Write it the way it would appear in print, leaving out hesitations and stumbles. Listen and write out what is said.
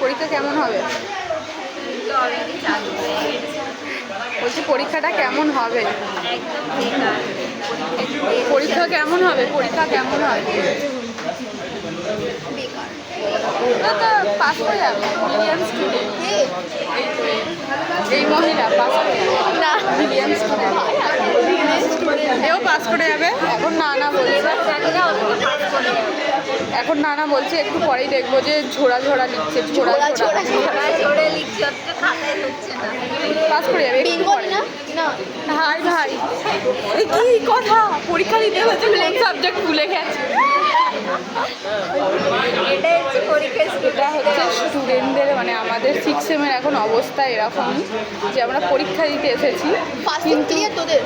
পরীক্ষা কেমন হবে? বলছি পরীক্ষাটা কেমন হবে? পরীক্ষা কেমন হবে? পরীক্ষা কেমন হবে? ওরা তো পাস করে যাবে, মিলিয়ন স্টুডেন্ট। এই মহিলা পাস করে যাবে না, মিলিয়ন স্টুডেন্ট, এও পাস করে যাবে। এখন না বলছে, এখন না বলছে একটু পরেই দেখবো যে ঝোড়া ঝোড়া লিখছে, ঝোড়া ঝোড়া লিখছে, পাস করে যাবে না। হাই ভাই, এই কি কথা, পরীক্ষা দিতে হচ্ছে কোন সাবজেক্ট ভুলে গেছে। এটা হচ্ছে স্টুডেন্টদের, মানে আমাদের 6 সেমের এখন অবস্থা এরকমই যে আমরা পরীক্ষা দিতে এসেছি, কিন্তু তোদের